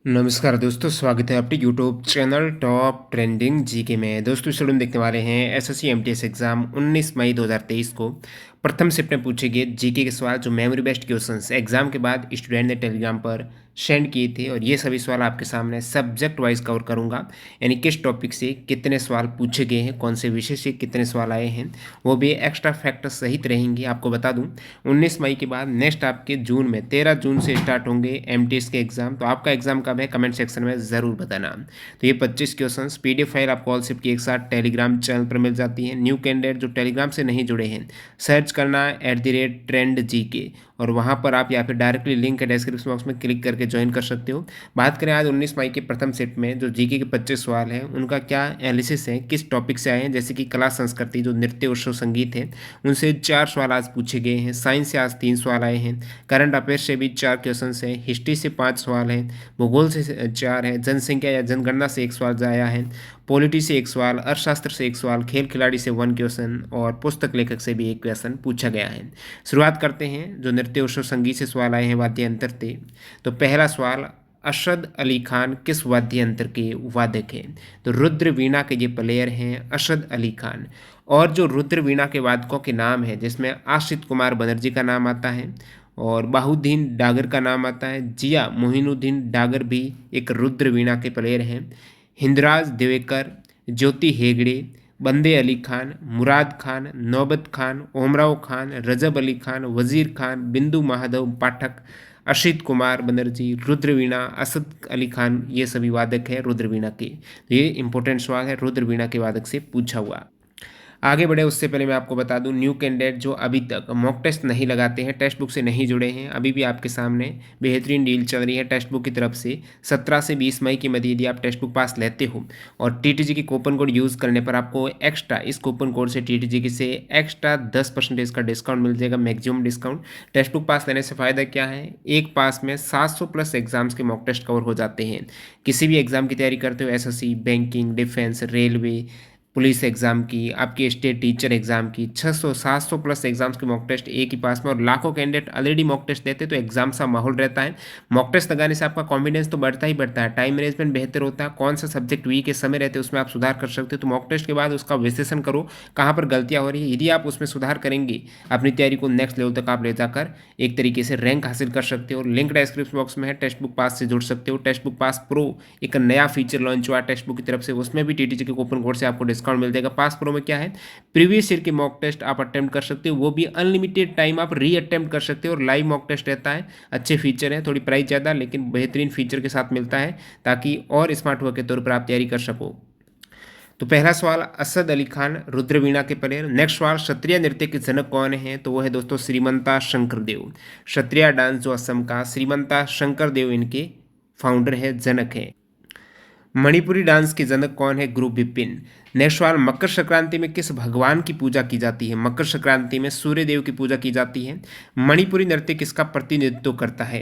नमस्कार दोस्तों, स्वागत है आपके YouTube channel top trending GK में। दोस्तों इस वीडियो में देखने वाले हैं एसएससी एमटीएस एग्जाम 19 मई 2023 को प्रथम शिफ्ट में पूछे गए जीके के सवाल जो मेमोरी बेस्ड क्वेश्चंस एग्जाम के बाद स्टूडेंट ने टेलीग्राम पर सेंड किए थे, और ये सभी सवाल आपके सामने सब्जेक्ट वाइज कवर करूंगा। यानी किस टॉपिक से कितने सवाल पूछे गए हैं, कौन से विषय से कितने सवाल आए हैं, वो भी एक्स्ट्रा फैक्टर सहित रहेंगे। आपको बता दूं 19 मई के बाद नेक्स्ट आपके जून में 13 जून से स्टार्ट होंगे एमटीएस के एग्जाम। तो आपका एग्जाम कब है, कमेंट सेक्शन में ज़रूर बताना। तो ये 25 क्वेश्चन पीडीएफ फाइल आपको ऑल शिफ्ट की एक साथ टेलीग्राम चैनल पर मिल जाती है। न्यू कैंडिडेट जो टेलीग्राम से नहीं जुड़े हैं, सर्च करना @trendgk, और वहाँ पर आप या फिर डायरेक्टली लिंक है डिस्क्रिप्शन बॉक्स में क्लिक करके ज्वाइन कर सकते हो। बात करें आज 19 मई के प्रथम सेट में जो जीके के 25 सवाल हैं, उनका क्या एनालिसिस है, किस टॉपिक से आए हैं। जैसे कि कला संस्कृति जो नृत्य उत्सव संगीत है, उनसे 4 सवाल आज पूछे गए हैं। साइंस से आज 3 सवाल आए हैं। करंट अफेयर्स से भी 4 क्वेश्चन हैं। हिस्ट्री से 5 सवाल हैं। भूगोल से 4 है। जनसंख्या या जनगणना से 1 सवाल आया है। पॉलिटी से 1 सवाल, अर्थशास्त्र से 1 सवाल, खेल खिलाड़ी से 1 क्वेश्चन, और पुस्तक लेखक से भी 1 क्वेश्चन पूछा गया है। शुरुआत करते हैं जो नृत्य उत्सव संगीत से सवाल आए हैं वाद्य यंत्र थे। तो पहला सवाल, अरशद अली खान किस वाद्य यंत्र के वादक हैं। तो रुद्र वीणा के ये प्लेयर हैं अरशद अली खान। और जो रुद्र वीणा के वादकों के नाम है, जिसमें आशित कुमार बनर्जी का नाम आता है और बाहुद्दीन डागर का नाम आता है। जिया मोहिनुद्दीन डागर भी एक रुद्र वीणा के प्लेयर हैं। हिंदराज देवेकर, ज्योति हेगड़े, बंदे अली खान, मुराद खान, नौबत खान, ओमराव खान, रजब अली खान, वजीर खान, बिंदु महादेव पाठक, अशित कुमार बनर्जी, रुद्रवीणा, असद अली खान, ये सभी वादक हैं रुद्रवीणा के। तो ये इंपॉर्टेंट सवाल है, रुद्रवीणा के वादक से पूछा हुआ। आगे बढ़े उससे पहले मैं आपको बता दूं, न्यू कैंडिडेट जो अभी तक मॉक टेस्ट नहीं लगाते हैं, टेक्स्ट बुक से नहीं जुड़े हैं, अभी भी आपके सामने बेहतरीन डील चल रही है टेक्स्ट बुक की तरफ से। 17 से 20 मई के मध्य यदि आप टेक्स्ट बुक पास लेते हो और टीटीजी की कूपन कोड यूज़ करने पर आपको एक्स्ट्रा इस कूपन कोड से टीटीजी की से एक्स्ट्रा 10% का डिस्काउंट मिल जाएगा, मैक्सिमम डिस्काउंट। टेक्स्ट बुक पास लेने से फ़ायदा क्या है, एक पास में 700 प्लस एग्जाम्स के मॉक टेस्ट कवर हो जाते हैं। किसी भी एग्जाम की तैयारी करते हो, SSC, banking, defence, railway, police exam की, आपकी स्टेट टीचर एग्ज़ाम की, 600-700 प्लस एग्जाम्स के मॉक टेस्ट एक ही पास में, और लाखों कैंडिडेट ऑलरेडी मॉक टेस्ट देते हैं। तो एग्जाम सा माहौल रहता है। मॉक टेस्ट लगाने से आपका कॉन्फिडेंस तो बढ़ता ही बढ़ता है, टाइम मैनेजमेंट बेहतर होता है, कौन सा सब्जेक्ट वीक के समय रहते हैं उसमें आप सुधार कर सकते हो। तो मॉक टेस्ट के बाद उसका विश्लेषण करो, कहाँ पर गलतियाँ हो रही है। यदि आप उसमें सुधार करेंगे, अपनी तैयारी को नेक्स्ट लेवल तक आप ले जाकर एक तरीके से रैंक हासिल कर सकते हो। लिंक डिस्क्रिप्शन बॉक्स में है, टेक्स्ट बुक पास से जुड़ सकते हो। टेक्स्ट बुक पास प्रो एक नया फीचर लॉन्च हुआ टेक्स्ट बुक की तरफ से, उसमें भी टीटीजी के कूपन कोड से आपको डिस्काउंट मिल जाएगा। पास प्रो में क्या है, प्रीवियस ईयर के मॉक टेस्ट आप अटेम्प्ट कर सकते हो, वो भी अनलिमिटेड टाइम आप री अटेम्प्ट कर सकते हो, और लाइव मॉक टेस्ट रहता है। अच्छे फीचर है, थोड़ी प्राइस ज़्यादा लेकिन बेहतरीन फीचर के साथ मिलता है, ताकि और स्मार्ट वर्क के तौर पर आप तैयारी कर सको। तो पहला सवाल, असद अली खान रुद्रवीणा के प्लेयर। नेक्स्ट सवाल, क्षत्रिय नृत्य के जनक कौन है। तो वो है दोस्तों श्रीमंता शंकरदेव। क्षत्रिय डांस जो असम का, श्रीमंता शंकरदेव इनके फाउंडर है, जनक है। मणिपुरी डांस के जनक कौन है, गुरु बिपिन। नेक्स्ट सवाल, मकर संक्रांति में किस भगवान की पूजा की जाती है। मकर संक्रांति में सूर्य देव की पूजा की जाती है। मणिपुरी नृत्य किसका प्रतिनिधित्व करता है।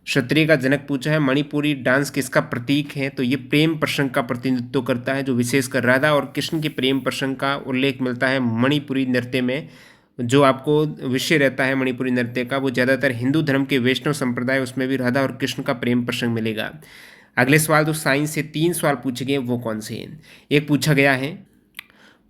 क्षत्रिय का जनक पूछा है। मणिपुरी डांस किसका प्रतीक है। तो ये प्रेम प्रसंग का प्रतिनिधित्व करता है, जो विशेषकर राधा और कृष्ण के प्रेम प्रसंग का उल्लेख मिलता है मणिपुरी नृत्य में। जो आपको विषय रहता है मणिपुरी नृत्य का, वो ज़्यादातर हिंदू धर्म के वैष्णव संप्रदाय, उसमें भी राधा और कृष्ण का प्रेम प्रसंग मिलेगा। अगले सवाल, जो साइंस से 3 सवाल पूछे गए वो कौन से हैं। एक पूछा गया है,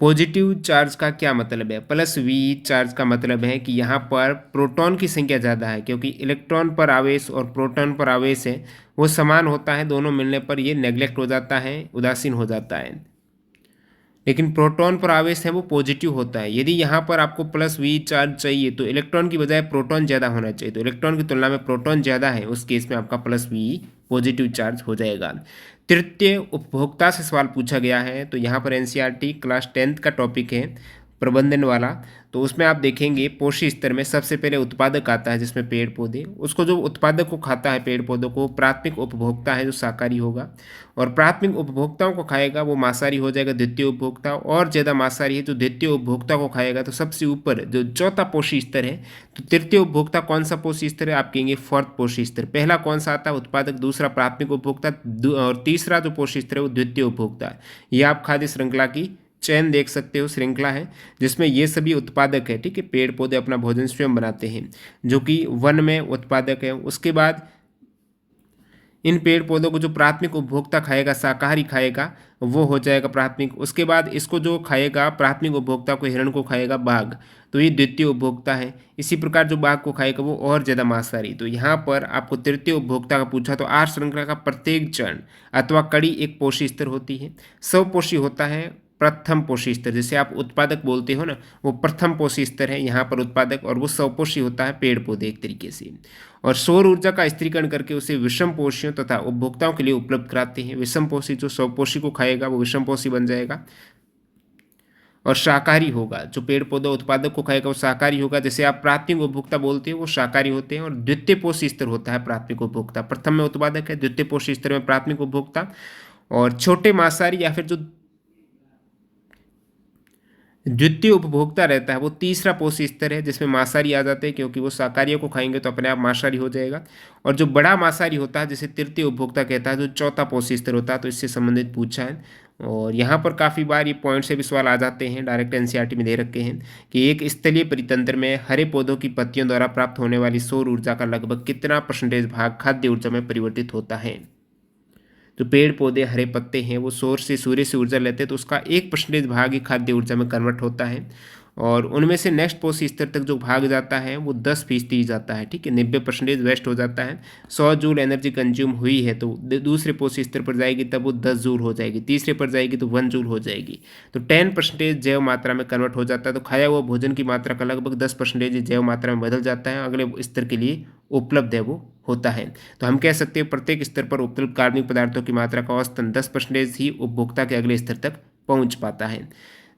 पॉजिटिव चार्ज का क्या मतलब है। प्लस वी चार्ज का मतलब है कि यहाँ पर प्रोटॉन की संख्या ज़्यादा है, क्योंकि इलेक्ट्रॉन पर आवेश और प्रोटॉन पर आवेश है वो समान होता है, दोनों मिलने पर ये नेग्लेक्ट हो जाता है, उदासीन हो जाता है। लेकिन प्रोटॉन पर आवेश है वो पॉजिटिव होता है। यदि यहाँ पर आपको प्लस वी चार्ज चाहिए तो इलेक्ट्रॉन की बजाय प्रोटॉन ज़्यादा होना चाहिए, तो इलेक्ट्रॉन की तुलना में प्रोटॉन ज़्यादा है, उस केस में आपका प्लस वी पॉजिटिव चार्ज हो जाएगा। तृतीय उपभोक्ता से सवाल पूछा गया है। तो यहाँ पर एनसीईआरटी क्लास 10th का टॉपिक है प्रबंधन वाला। तो उसमें आप देखेंगे पोषी स्तर में सबसे पहले उत्पादक आता है, जिसमें पेड़ पौधे, उसको जो उत्पादक को खाता है पेड़ पौधों को, प्राथमिक उपभोक्ता है जो शाकाहारी होगा, और प्राथमिक उपभोक्ताओं को खाएगा वो मांसाहारी हो जाएगा द्वितीय उपभोक्ता, और ज़्यादा मांसाहारी है जो द्वितीय उपभोक्ता को खाएगा। तो सबसे ऊपर जो चौथा पोषी स्तर है, तो तृतीय उपभोक्ता कौन सा पोषी स्तर है, आप कहेंगे फोर्थ पोषी स्तर। पहला कौन सा आता है, उत्पादक, दूसरा प्राथमिक उपभोक्ता, और तीसरा जो पोषी स्तर है वो द्वितीय उपभोक्ता। ये आप खाद्य श्रृंखला की चैन देख सकते हो, श्रृंखला है जिसमें ये सभी उत्पादक है, ठीक है। पेड़ पौधे अपना भोजन स्वयं बनाते हैं, जो कि वन में उत्पादक है। उसके बाद इन पेड़ पौधों को जो प्राथमिक उपभोक्ता खाएगा, शाकाहारी खाएगा, वो हो जाएगा प्राथमिक। उसके बाद इसको जो खाएगा, प्राथमिक उपभोक्ता को, हिरण को खाएगा बाघ, तो ये द्वितीय उपभोक्ता है। इसी प्रकार जो बाघ को खाएगा वो और ज़्यादा मांसाहारी। तो यहाँ पर आपको तृतीय उपभोक्ता का पूछा, तो आहार श्रृंखला का प्रत्येक चरण अथवा कड़ी एक पोषी स्तर होती है। स्वपोषी होता है प्रथम पोषी स्तर, जैसे आप उत्पादक बोलते हो ना, वो प्रथम पोषी स्तर है यहाँ पर उत्पादक, और वो स्वपोषी होता है पेड़ पौधे एक तरीके से। और सौर ऊर्जा का स्त्रीकरण करके उसे विषम पोषियों तथा उपभोक्ताओं के लिए उपलब्ध कराते हैं। विषम पोषी जो स्वपोषी को खाएगा वो विषम पोषी बन जाएगा। और शाकाहारी होगा, जो पेड़ पौधा उत्पादक को खाएगा वो शाकाहारी होगा। जैसे आप प्राथमिक उपभोक्ता बोलते हो वो शाकाहारी होते हैं। और द्वितीय पोषी स्तर होता है प्राथमिक उपभोक्ता, प्रथम में उत्पादक है, द्वितीय पोषी स्तर में प्राथमिक उपभोक्ता। और छोटे मांसाहारी या फिर जो द्वितीय उपभोक्ता रहता है वो तीसरा पोषी स्तर है, जिसमें मांसाहारी आ जाते हैं, क्योंकि वो शाकाहारियों को खाएंगे तो अपने आप मांसाहारी हो जाएगा। और जो बड़ा मांसाहारी होता है जिसे तृतीय उपभोक्ता कहता है, जो चौथा पोषी स्तर होता है, तो इससे संबंधित पूछा है। और यहाँ पर काफ़ी बार ये पॉइंट से भी सवाल आ जाते हैं, डायरेक्ट एनसीईआरटी में दे रखे हैं कि एक स्थलीय परितंत्र में हरे पौधों की पत्तियों द्वारा प्राप्त होने वाली सौर ऊर्जा का लगभग कितना परसेंटेज भाग खाद्य ऊर्जा में परिवर्तित होता है। जो पेड़ पौधे हरे पत्ते हैं वो सूर्य से ऊर्जा लेते हैं, तो उसका 1% भाग ही खाद्य ऊर्जा में कन्वर्ट होता है। और उनमें से नेक्स्ट पोषी स्तर तक जो भाग जाता है वो 10% जाता है, ठीक है, 90% वेस्ट हो जाता है। 100 जूल एनर्जी कंज्यूम हुई है तो दूसरे पोषी स्तर पर जाएगी तब वो 10 जूल हो जाएगी, तीसरे पर जाएगी तो 1 जूल हो जाएगी। तो 10% जैव मात्रा में कन्वर्ट हो जाता है। तो खाया हुआ भोजन की मात्रा का लगभग 10% जैव मात्रा में बदल जाता है, अगले स्तर के लिए उपलब्ध है वो होता है। तो हम कह सकते हैं प्रत्येक स्तर पर उपलब्ध कार्बनिक पदार्थों की मात्रा का औसतन 10% ही उपभोक्ता के अगले स्तर तक पहुंच पाता है।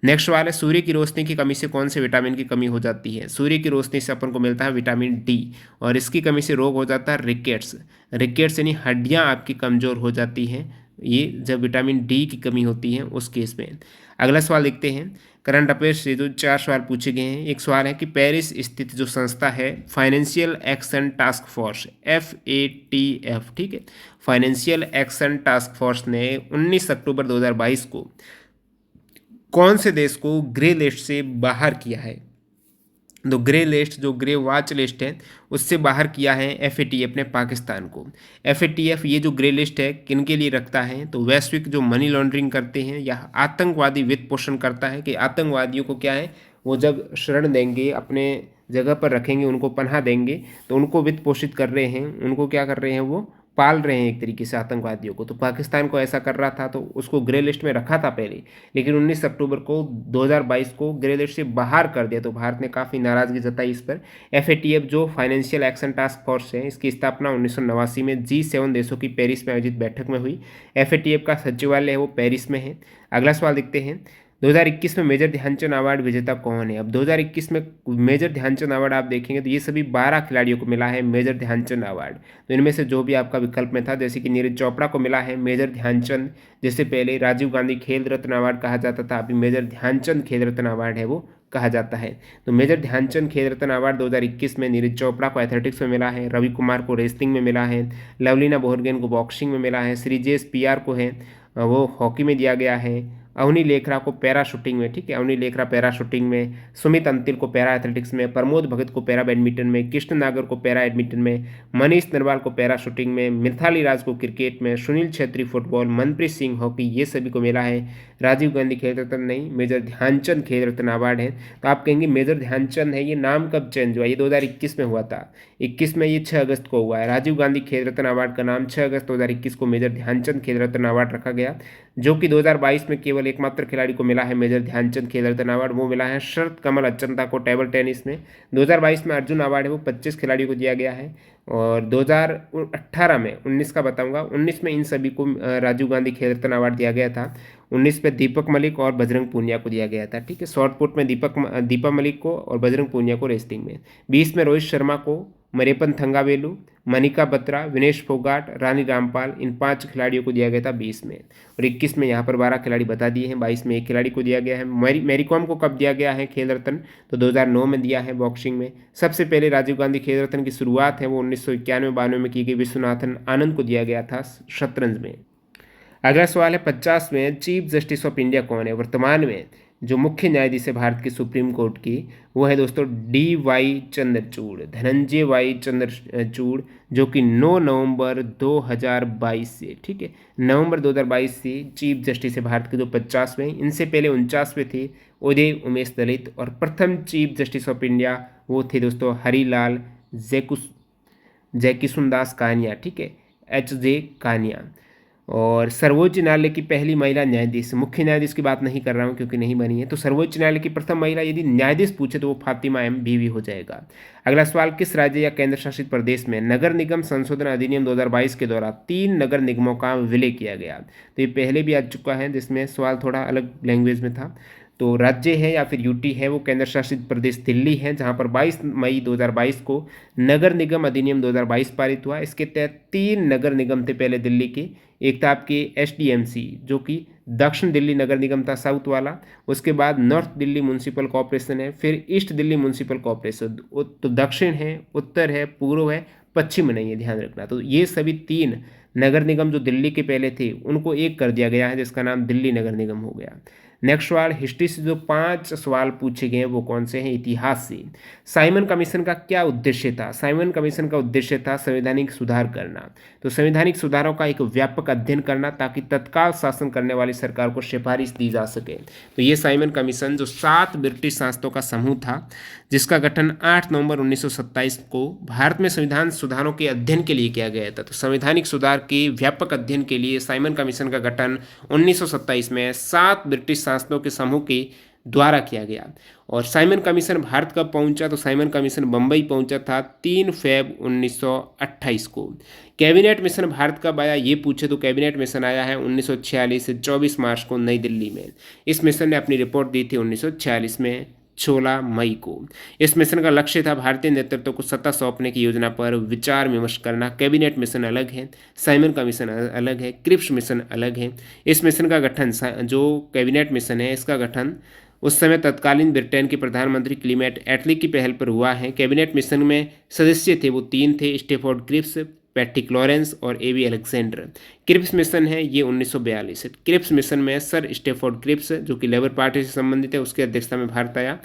नेक्स्ट सवाल है, सूर्य की रोशनी की कमी से कौन से विटामिन की कमी हो जाती है। सूर्य की रोशनी से अपन को मिलता है विटामिन डी, और इसकी कमी से रोग हो जाता है रिकेट्स। रिकेट्स यानी हड्डियां आपकी कमजोर हो जाती हैं, ये जब विटामिन डी की कमी होती है उस केस में। अगला सवाल देखते हैं, करंट अफेयर्स से जो 4 सवाल पूछे गए हैं। एक सवाल है कि पेरिस स्थित जो संस्था है financial action task force, FATF, ठीक है, फाइनेंशियल एक्शन टास्क फोर्स ने 19 अक्टूबर 2022 को कौन से देश को ग्रे लिस्ट से बाहर किया है। तो ग्रे लिस्ट, जो ग्रे वॉच लिस्ट है, उससे बाहर किया है FATF ने पाकिस्तान को। FATF ये जो ग्रे लिस्ट है किन के लिए रखता है, तो वैश्विक जो मनी लॉन्ड्रिंग करते हैं या आतंकवादी वित्त पोषण करता है, कि आतंकवादियों को क्या है, वो जब शरण देंगे, अपने जगह पर रखेंगे, उनको पनाह देंगे, तो उनको वित्त पोषित कर रहे हैं, उनको क्या कर रहे हैं, वो पाल रहे हैं एक तरीके से आतंकवादियों को। तो पाकिस्तान को ऐसा कर रहा था तो उसको ग्रे लिस्ट में रखा था पहले, लेकिन 19 अक्टूबर को 2022 को ग्रे लिस्ट से बाहर कर दिया। तो भारत ने काफ़ी नाराज़गी जताई इस पर। FATF जो फाइनेंशियल एक्शन टास्क फोर्स है, इसकी स्थापना 1989 में G7 देशों की पेरिस में आयोजित बैठक में हुई। FATF का सचिवालय है वो पेरिस में है। अगला सवाल देखते हैं, 2021 में मेजर ध्यानचंद अवार्ड विजेता कौन है। अब 2021 में मेजर ध्यानचंद अवार्ड आप देखेंगे तो ये सभी 12 खिलाड़ियों को मिला है मेजर ध्यानचंद अवार्ड। तो इनमें से जो भी आपका विकल्प में था, जैसे कि नीरज चोपड़ा को मिला है मेजर ध्यानचंद, जैसे पहले राजीव गांधी खेल रत्न अवार्ड कहा जाता था, अभी मेजर ध्यानचंद खेल रत्न अवार्ड है वो कहा जाता है। तो मेजर ध्यानचंद खेल रत्न अवार्ड 2021 में नीरज चोपड़ा को एथलेटिक्स में मिला है, रवि कुमार को रेसलिंग में मिला है, लवलीना बोरगोहेन को बॉक्सिंग में मिला है, श्रीजेश PR को है वो हॉकी में दिया गया है, अवनी लेखरा को पैरा शूटिंग में, ठीक है, अवनी लेखरा पैरा शूटिंग में, सुमित अंतिल को पैरा एथलेटिक्स में, प्रमोद भगत को पैरा बैडमिंटन में, कृष्ण नागर को पैरा एडमिंटन में, मनीष नरवाल को पैरा शूटिंग में, मिथाली राज को क्रिकेट में, सुनील छेत्री फुटबॉल, मनप्रीत सिंह हॉकी, ये सभी को मिला है। राजीव गांधी खेल रत्न नहीं, मेजर ध्यानचंद खेल रत्न अवार्ड है। तो आप कहेंगे मेजर ध्यानचंद है, ये नाम कब चेंज हुआ, ये 2021 में हुआ था, 21 में ये 6 अगस्त को हुआ है। राजीव गांधी खेल रत्न अवार्ड का नाम 6 अगस्त 2021 को मेजर ध्यानचंद खेल रत्न अवार्ड रखा गया, जो कि 2022 में केवल एकमात्र खिलाड़ी को मिला है मेजर ध्यानचंद खेल रत्न अवार्ड, वो मिला है शरत कमल अचंता को टेबल टेनिस में। 2022 में अर्जुन अवार्ड है वो 25 खिलाड़ियों को दिया गया है, और 2018 में 19 का बताऊंगा, 19 में इन सभी को राजीव गांधी खेल रत्न अवार्ड दिया गया था। 19 पे दीपक मलिक और बजरंग पूनिया को दिया गया था, ठीक है, शॉर्ट पुट में दीपा मलिक को और बजरंग पूनिया को रेसलिंग में। 20 में रोहित शर्मा को, मरेपन थंगावेलु, मनिका बत्रा, विनेश फोगाट, रानी रामपाल, इन 5 खिलाड़ियों को दिया गया था 20 में। और 21 में यहाँ पर 12 खिलाड़ी बता दिए हैं, 22 में 1 खिलाड़ी को दिया गया है। मैरी कॉम को कब दिया गया है खेल रत्न, तो 2009 में दिया है बॉक्सिंग में। सबसे पहले राजीव गांधी खेल रत्न की शुरुआत है वो 1991-92 में की गई, विश्वनाथन आनंद को दिया गया था शतरंज में। अगला सवाल है 50वें चीफ जस्टिस ऑफ इंडिया कौन है। वर्तमान में जो मुख्य न्यायाधीश है भारत के सुप्रीम कोर्ट की, वो है दोस्तों DY चंद्रचूड़, धनंजय वाई चंद्रचूड़, जो कि 9 नवंबर 2022 से, ठीक है, नवंबर 2022 से चीफ जस्टिस है भारत के, जो 50वें। इनसे पहले 49वें थे उदय उमेश दलित, और प्रथम चीफ जस्टिस ऑफ इंडिया वो थे दोस्तों हरीलाल जैकिसुनदास कानिया, ठीक है, HJ कानिया। और सर्वोच्च न्यायालय की पहली महिला न्यायाधीश, मुख्य न्यायाधीश की बात नहीं कर रहा हूँ क्योंकि नहीं बनी है, तो सर्वोच्च न्यायालय की प्रथम महिला यदि न्यायाधीश पूछे तो वो फातिमा एम बीवी हो जाएगा। अगला सवाल, किस राज्य या केंद्र शासित प्रदेश में नगर निगम संशोधन अधिनियम 2022 के द्वारा 3 नगर निगमों का विलय किया गया? तो ये पहले भी आ चुका है, जिसमें सवाल थोड़ा अलग लैंग्वेज में था। तो राज्य है या फिर यूटी है, वो केंद्र शासित प्रदेश दिल्ली है, जहां पर 22 मई 2022 को नगर निगम अधिनियम 2022 पारित हुआ। इसके तहत 3 नगर निगम थे पहले दिल्ली के। एक था आपके SDMC, जो कि दक्षिण दिल्ली नगर निगम था, साउथ वाला। उसके बाद नॉर्थ दिल्ली म्यूनसिपल कॉरपोरेशन है, फिर ईस्ट दिल्ली म्यूनसिपल कॉरपोरेशन। तो दक्षिण है, उत्तर है, पूर्व है, पश्चिम नहीं है, ध्यान रखना। तो ये सभी 3 नगर निगम जो दिल्ली के पहले थे उनको एक कर दिया गया है, जिसका नाम दिल्ली नगर निगम हो गया। नेक्स्ट सवाल, हिस्ट्री से जो 5 सवाल पूछे गए हैं वो कौन से हैं? इतिहास से। साइमन कमीशन का क्या उद्देश्य था? साइमन कमीशन का उद्देश्य था संवैधानिक सुधार करना। तो संवैधानिक सुधारों का एक व्यापक अध्ययन करना, ताकि तत्काल शासन करने वाली सरकार को सिफारिश दी जा सके। तो ये साइमन कमीशन जो 7 ब्रिटिश सांसदों का समूह था, जिसका गठन 8 नवंबर 1927 को भारत में संविधान सुधारों के अध्ययन के लिए किया गया था। तो संवैधानिक सुधार के व्यापक अध्ययन के लिए साइमन कमीशन का गठन 1927 में 7 ब्रिटिश सांसदों के समूह के द्वारा किया गया। और साइमन कमीशन भारत कब पहुंचा? तो साइमन कमीशन बंबई पहुंचा था 3 फरवरी 1928 को। कैबिनेट मिशन भारत कब आया, ये पूछे तो कैबिनेट मिशन आया है 1946 से 24 मार्च को नई दिल्ली में। इस मिशन ने अपनी रिपोर्ट दी थी 1946 में 16 मई को। इस मिशन का लक्ष्य था भारतीय नेतृत्व को सत्ता सौंपने की योजना पर विचार विमर्श करना। कैबिनेट मिशन अलग है, साइमन कमीशन अलग है, क्रिप्स मिशन अलग है। इस मिशन का गठन, जो कैबिनेट मिशन है इसका गठन उस समय तत्कालीन ब्रिटेन के प्रधानमंत्री क्लीमेट एटली की पहल पर हुआ है। कैबिनेट मिशन में सदस्य थे वो 3 थे, स्टेफोर्ड क्रिप्स, पैट्रिक लॉरेंस और AB अलेक्जेंडर। क्रिप्स मिशन है ये 1942 है। क्रिप्स मिशन में सर स्टेफोर्ड क्रिप्स, जो कि लेबर पार्टी से संबंधित है, उसकी अध्यक्षता में भारत आया।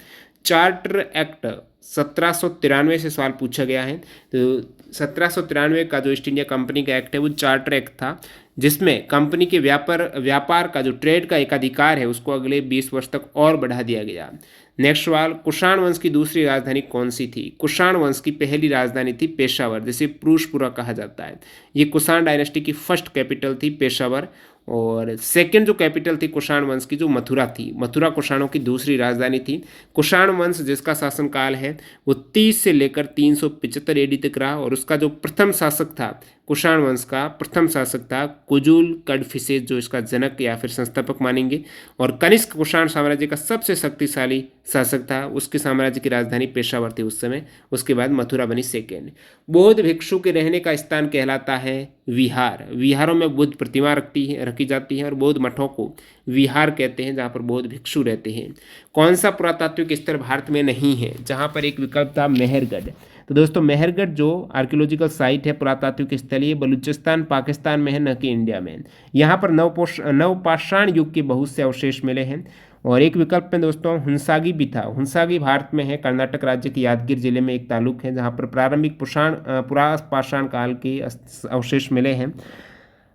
चार्टर एक्ट 1793 से सवाल पूछा गया है। तो 1793 का जो ईस्ट इंडिया कंपनी का एक्ट है वो चार्टर एक्ट था, जिसमें कंपनी के व्यापार का जो ट्रेड का एक अधिकार है उसको अगले 20 वर्ष तक और बढ़ा दिया गया। नेक्स्ट सवाल, कुषाण वंश की दूसरी राजधानी कौन सी थी? कुषाण वंश की पहली राजधानी थी पेशावर, जिसे पुरुषपुरा कहा जाता है। ये कुषाण डायनेस्टी की फर्स्ट कैपिटल थी पेशावर। और सेकंड जो कैपिटल थी कुषाण वंश की, जो मथुरा थी, मथुरा कुषाणों की दूसरी राजधानी थी। कुषाण वंश जिसका शासनकाल है वो 30 से लेकर 375 AD तक रहा। और उसका जो प्रथम शासक था, कुषाण वंश का प्रथम शासक था कुजुल कड़फिसेस, जो इसका जनक या फिर संस्थापक मानेंगे। और कनिष्क कुषाण साम्राज्य का सबसे शक्तिशाली शासक था, उसके साम्राज्य की राजधानी पेशावर थी उस समय। उसके बाद मथुरा बनी सेकेंड। बौद्ध भिक्षु के रहने का स्थान कहलाता है विहार। विहारों में बुद्ध प्रतिमा रखी जाती है, और बौद्ध मठों को विहार कहते हैं, जहाँ पर बौद्ध भिक्षु रहते हैं। कौन सा पुरातात्विक स्थल भारत में नहीं है? जहाँ पर एक विकल्प था मेहरगढ़। तो दोस्तों मेहरगढ़ जो आर्कियोलॉजिकल साइट है, पुरातात्विक स्थल, ये बलूचिस्तान पाकिस्तान में है, न कि इंडिया में। यहाँ पर नवपाषाण युग के बहुत से अवशेष मिले हैं। और एक विकल्प में दोस्तों हुंसागी भी था। हुंसागी भारत में है, कर्नाटक राज्य के यादगीर जिले में एक तालुक है, जहाँ पर प्रारंभिक पुरापाषाण काल के अवशेष मिले हैं।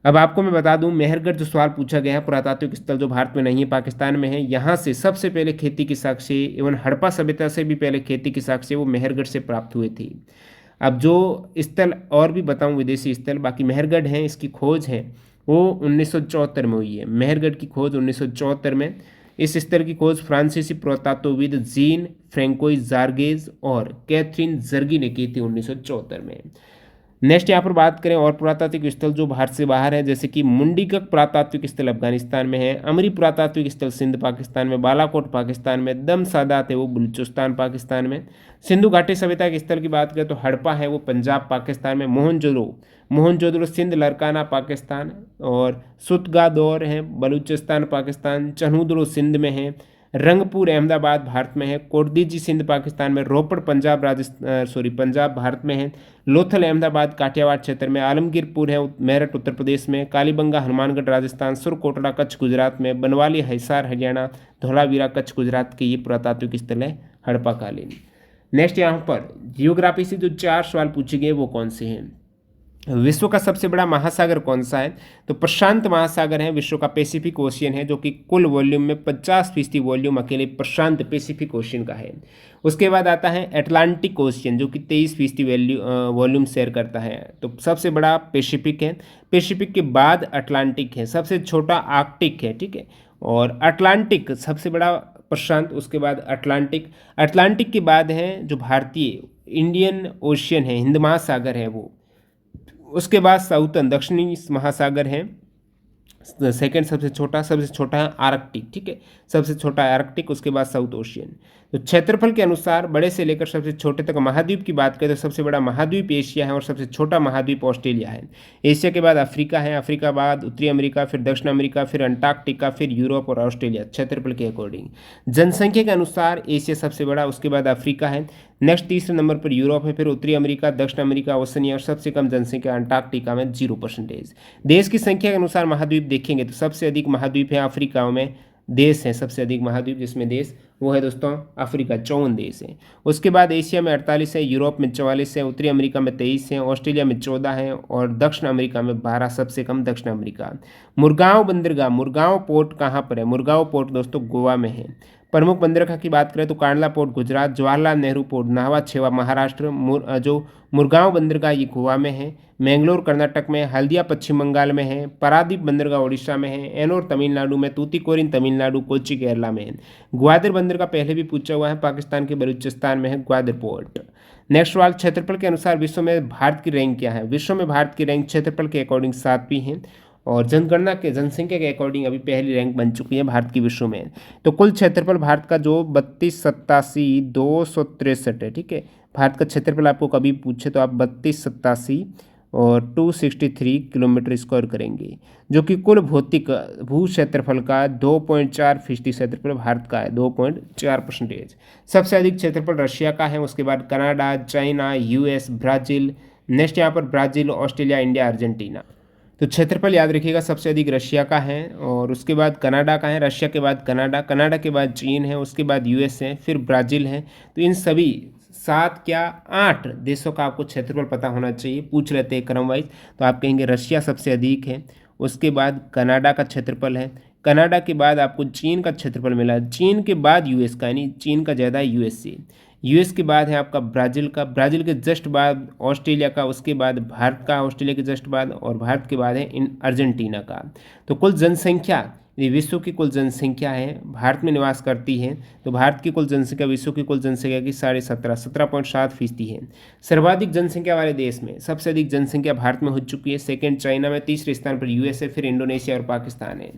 अब आपको मैं बता दूं, मेहरगढ़ जो सवाल पूछा गया है, पुरातात्विक स्थल जो भारत में नहीं है, पाकिस्तान में है। यहाँ से सबसे पहले खेती की साक्ष्य, एवं हड़प्पा सभ्यता से भी पहले खेती की साक्ष्य वो मेहरगढ़ से प्राप्त हुए थी। अब जो स्थल और भी बताऊं विदेशी स्थल, बाकी मेहरगढ़ हैं, इसकी खोज है वो 1974 में हुई है। मेहरगढ़ की खोज 1974 में। इस स्थल की खोज फ्रांसीसी पुरातत्वविद जीन फ्रेंकोइस जार्गेज और कैथरीन जर्गी ने की थी 1974 में। नेक्स्ट यहाँ पर बात करें और पुरातात्विक स्थल जो भारत से बाहर है, जैसे कि मुंडीकक पुरातात्विक स्थल अफगानिस्तान में है, अमरी पुरातात्विक स्थल सिंध पाकिस्तान में, बालाकोट पाकिस्तान में, दम सादात है वो बलूचिस्तान पाकिस्तान में। सिंधु घाटी सभ्यता के स्थल की बात करें तो हड़प्पा है वो पंजाब पाकिस्तान में, मोहनजोदड़ो सिंध लरकाना पाकिस्तान, और सुतगादौर है बलूचिस्तान पाकिस्तान, चन्हूदड़ो सिंध में है, रंगपुर अहमदाबाद भारत में है। कोटदीजी सिंध पाकिस्तान में। रोपड़ पंजाब भारत में है। लोथल अहमदाबाद काठियावाड़ क्षेत्र में। आलमगीरपुर है मेरठ उत्तर प्रदेश में। कालीबंगा हनुमानगढ़ राजस्थान। सुरकोटड़ा कच्छ गुजरात में। बनवाली हिसार हरियाणा। धौलावीरा कच्छ गुजरात के ये पुरातात्विक स्थल है हड़प्पाकालीन। नेक्स्ट यहाँ पर जियोग्राफी से जो 4 सवाल पूछे गए वो कौन से हैं। विश्व का सबसे बड़ा महासागर कौन सा है, तो प्रशांत महासागर है विश्व का। पैसिफिक ओशियन है जो कि कुल वॉल्यूम में 50% वॉल्यूम अकेले प्रशांत पैसिफिक ओशियन का है। उसके बाद आता है अटलांटिक ओशियन जो कि 23% वॉल्यूम शेयर करता है। तो सबसे बड़ा पैसिफिक है, पैसिफिक के बाद अटलांटिक है, सबसे छोटा आर्कटिक है, ठीक है। और अटलांटिक सबसे बड़ा प्रशांत, उसके बाद अटलांटिक, अटलांटिक के बाद है जो भारतीय इंडियन ओशियन है, हिंद महासागर है वो। उसके बाद साउथर्न दक्षिणी महासागर है सेकंड सबसे छोटा है आर्कटिक, ठीक है, सबसे छोटा है आर्कटिक। उसके बाद साउथ ओशियन। तो क्षेत्रफल के अनुसार बड़े से लेकर सबसे छोटे तक महाद्वीप की बात करें तो सबसे बड़ा महाद्वीप एशिया है और सबसे छोटा महाद्वीप ऑस्ट्रेलिया है। एशिया के बाद अफ्रीका है, अफ्रीका बाद उत्तरी अमेरिका, फिर दक्षिण अमेरिका, फिर अंटार्कटिका, फिर यूरोप और ऑस्ट्रेलिया क्षेत्रफल के अकॉर्डिंग। जनसंख्या के अनुसार एशिया सबसे बड़ा, उसके बाद अफ्रीका है, नेक्स्ट तीसरे नंबर पर यूरोप है, फिर उत्तरी अमेरिका, दक्षिण अमेरिका, ओशनिया और सबसे कम जनसंख्या अंटार्कटिका में 0%। देश की संख्या के अनुसार महाद्वीप देखेंगे तो सबसे अधिक महाद्वीप है अफ्रीका में, देश है सबसे अधिक महाद्वीप जिसमें देश वो है दोस्तों अफ्रीका, 54 देश है। उसके बाद एशिया में 48 है, यूरोप में 44 है, उत्तरी अमेरिका में 23 है, ऑस्ट्रेलिया में 14 है और दक्षिण अमेरिका में 12, सबसे कम दक्षिण अमेरिका। मुरगांव बंदरगाह, मुरगांव पोर्ट कहाँ पर है, मुरगांव पोर्ट दोस्तों गोवा में है। प्रमुख बंदरगाह की बात करें तो कांडला पोर्ट गुजरात, जवाहरलाल नेहरू पोर्ट नाहवा छेवा महाराष्ट्र, जो मुरगांव बंदरगाह ये गोवा में है। मैंगलोर कर्नाटक में, हल्दिया पश्चिम बंगाल में है, पारादीप बंदरगाह उड़ीसा में है, एनोर तमिलनाडु में, तूतीकोरिन तमिलनाडु, कोच्चि केरला में है। ग्वादर बंदरगाह पहले भी पूछा हुआ है, पाकिस्तान के बलूचिस्तान में है ग्वादर पोर्ट। नेक्स्ट सवाल, क्षेत्रफल के अनुसार विश्व में भारत की रैंक क्या है। विश्व में भारत की रैंक क्षेत्रफल के अकॉर्डिंग 7वीं है और जनगणना के जनसंख्या के अकॉर्डिंग अभी पहली रैंक बन चुकी है भारत की विश्व में। तो कुल क्षेत्रफल भारत का जो 3287,263 है, ठीक है। भारत का क्षेत्रफल आपको कभी पूछे तो आप 3287 और 263 किलोमीटर स्क्वायर करेंगे, जो कि कुल भौतिक भू क्षेत्रफल का 2.4% क्षेत्रफल भारत का है, 2.4%। सबसे अधिक क्षेत्रफल रशिया का है, उसके बाद Canada, China, US, Brazil. Next यहाँ पर ब्राज़ील, ऑस्ट्रेलिया, इंडिया, अर्जेंटीना। तो क्षेत्रफल याद रखिएगा सबसे अधिक रशिया का है और उसके बाद कनाडा का है, रशिया के बाद कनाडा, कनाडा के बाद चीन है, उसके बाद यूएस है, फिर ब्राज़ील है। तो इन सभी 7 क्या 8 देशों का आपको क्षेत्रफल पता होना चाहिए। पूछ लेते हैं क्रम वाइज, तो आप कहेंगे रशिया सबसे अधिक है, उसके बाद कनाडा का क्षेत्रफल है, कनाडा के बाद आपको चीन का क्षेत्रफल मिला, चीन के बाद यूएस का, यानी चीन का ज़्यादा है यूएस से, यूएस के बाद है आपका ब्राज़ील का, ब्राज़ील के जस्ट बाद ऑस्ट्रेलिया का, उसके बाद भारत का ऑस्ट्रेलिया के जस्ट बाद, और भारत के बाद है इन अर्जेंटीना का। तो कुल जनसंख्या, यदि विश्व की कुल जनसंख्या है भारत में निवास करती है तो भारत की कुल जनसंख्या विश्व की कुल जनसंख्या की 17.7% है। सर्वाधिक जनसंख्या वाले देश में सबसे अधिक जनसंख्या भारत में हो चुकी है, सेकंड चाइना में, तीसरे स्थान पर यूएस है, फिर इंडोनेशिया और पाकिस्तान है।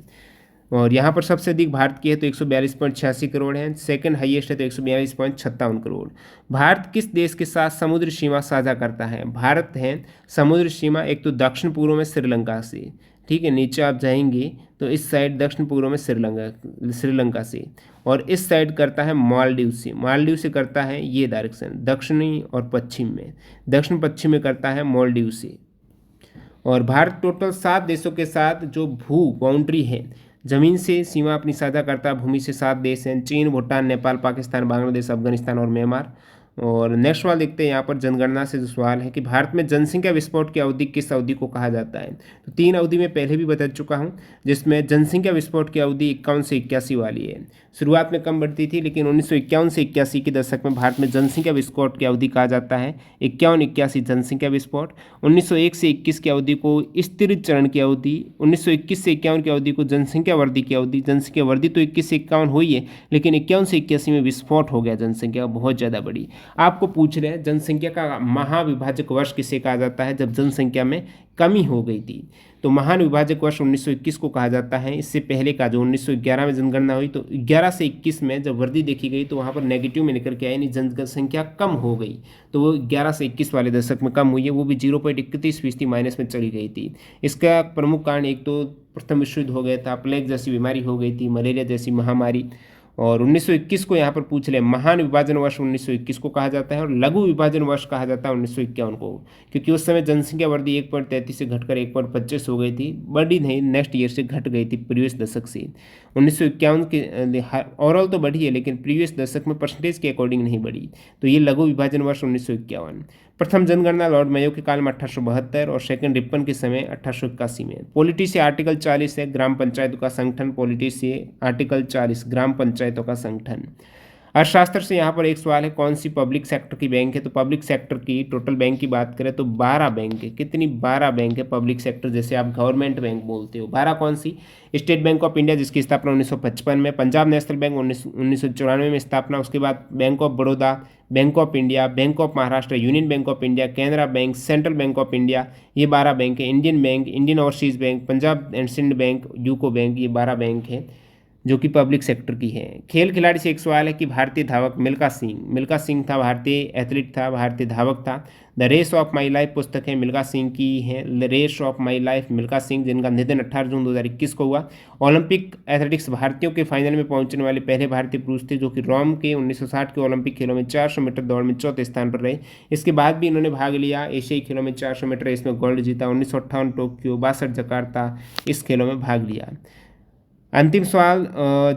और यहाँ पर सबसे अधिक भारत की है तो 142.86 करोड़ है, सेकंड हाईएस्ट है तो 142.57 करोड़। भारत किस देश के साथ समुद्र सीमा साझा करता है। भारत है समुद्र सीमा एक तो दक्षिण पूर्व में श्रीलंका से, ठीक है, नीचे आप जाएंगे तो इस साइड दक्षिण पूर्व में श्रीलंका से, और इस साइड करता है मालदीव से, मालदीव से करता है ये डायरेक्शन दक्षिणी और पश्चिम में, दक्षिण पश्चिम में करता है मालदीव से। और भारत टोटल 7 देशों के साथ जो भू बाउंड्री है, जमीन से सीमा अपनी साझा करता है, भूमि से 7 देश हैं, चीन, भूटान, नेपाल, पाकिस्तान, बांग्लादेश, अफगानिस्तान और म्यांमार। और नेक्स्ट सवाल देखते हैं यहाँ पर जनगणना से जो सवाल है कि भारत में जनसंख्या विस्फोट की अवधि किस अवधि को कहा जाता है। तो 3 अवधि में पहले भी बता चुका हूँ, जिसमें जनसंख्या विस्फोट की अवधि 51 से 81 वाली है। शुरुआत में कम बढ़ती थी लेकिन 1951 से 81 के दशक में भारत में जनसंख्या विस्फोट की अवधि कहा जाता है 51-81 जनसंख्या विस्फोट। 1901 से 21 की अवधि को स्थिर चरण की अवधि, 1921 से 51 की अवधि को जनसंख्या वृद्धि की अवधि। जनसंख्या वृद्धि तो 21 से 51 हुई है लेकिन 51 से 81 में विस्फोट हो गया, जनसंख्या बहुत ज़्यादा बड़ी। आपको पूछ रहे हैं जनसंख्या का महाविभाजक वर्ष किसे कहा जाता है जब जनसंख्या में कमी हो गई थी। तो महान विभाजक वर्ष 1921 को कहा जाता है। इससे पहले का जो 1911 में जनगणना हुई तो 11 से 21 में जब वृद्धि देखी गई तो वहाँ पर नेगेटिव में निकल के आया, यानी जनसंख्या कम हो गई। तो वो 11 से 21 वाले दशक में कम हुई है, वो भी 0.31% माइनस में चली गई थी। इसका प्रमुख कारण एक तो प्रथम विश्व युद्ध हो गया था, प्लेग जैसी बीमारी हो गई थी, मलेरिया जैसी महामारी, और 1921 को यहाँ पर पूछ ले, महान विभाजन वर्ष 1921 को कहा जाता है और लघु विभाजन वर्ष कहा जाता है 1951 को, क्योंकि उस समय जनसंख्या वृद्धि 1.33 से घटकर 1.25 हो गई थी, बढ़ी नहीं, नेक्स्ट ईयर से घट गई थी प्रीवियस दशक से। 1951 के ओवरऑल तो बढ़ी है लेकिन प्रीवियस दशक में परसेंटेज के अकॉर्डिंग नहीं बढ़ी, तो ये लघु विभाजन वर्ष 1951। प्रथम जनगणना लॉर्ड मेयो के काल में 1872 और सेकंड रिपन के समय 1881 में। पॉलिटी से आर्टिकल 40 है, ग्राम पंचायतों का संगठन। पॉलिटी से आर्टिकल 40 ग्राम पंचायतों का संगठन। अर्थशास्त्र से यहाँ पर एक सवाल है, कौन सी पब्लिक सेक्टर की बैंक है? तो पब्लिक सेक्टर की टोटल बैंक की बात करें तो 12 बैंक है। कितनी? 12 बैंक है पब्लिक सेक्टर, जैसे आप गवर्नमेंट बैंक बोलते हो। 12 कौन सी? स्टेट बैंक ऑफ इंडिया जिसकी स्थापना 1955 में, पंजाब नेशनल बैंक 1994 में स्थापना, उसके बाद bank of Baroda, bank of India, bank of Maharashtra, union bank of India, Canara bank, central bank of India, ये 12 बैंक है। Indian bank, Indian overseas bank, Punjab and Sindh bank, UCO bank, ये 12 बैंक है जो कि पब्लिक सेक्टर की है। खेल खिलाड़ी से एक सवाल है कि भारतीय धावक मिल्खा सिंह था, भारतीय एथलीट था, भारतीय धावक था। The race of my life पुस्तक है मिल्खा सिंह की है, the race of my life Milkha Singh, जिनका निधन 18 जून 2021 को हुआ। ओलंपिक एथलेटिक्स भारतीयों के फाइनल में पहुंचने वाले पहले भारतीय पुरुष थे, जो कि रोम के 1960 के ओलंपिक खेलों में 400 मीटर दौड़ में चौथे स्थान पर रहे। इसके बाद भी इन्होंने भाग लिया एशियाई खेलों में, 400 मीटर रेस में गोल्ड जीता। 1958 टोक्यो, 62 जकार्ता, इस खेलों में भाग लिया। अंतिम सवाल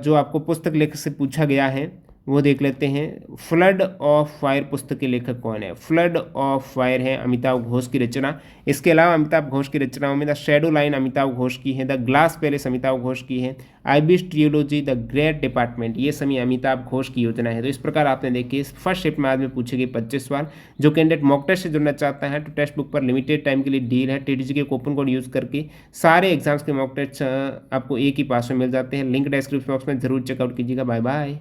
जो आपको पुस्तक लेखक से पूछा गया है वो देख लेते हैं। फ्लड ऑफ फायर पुस्तक के लेखक कौन है? फ्लड ऑफ फायर है अमिताभ घोष की रचना। इसके अलावा अमिताभ घोष की रचनाओं में the shadow line Amitabh Ghosh की है, the glass palace Amitabh Ghosh की है, आइबिस ट्रियोलॉजी, द ग्रेट डिपार्टमेंट, ये सभी अमिताभ घोष की योजना है। तो इस प्रकार आपने देखिए फर्स्ट शिफ्ट में आज में पूछे गए 25 सवाल। जो कैंडिडेट मॉक टेस्ट से जुड़ना चाहता है तो टेक्स्ट बुक पर लिमिटेड टाइम के लिए डील है, टीटीजी के कूपन कोड यूज़ करके सारे एग्जाम्स के मॉक टेस्ट आपको एक ही पास में मिल जाते हैं। लिंक डिस्क्रिप्शन बॉक्स में जरूर चेकआउट कीजिएगा। Bye bye.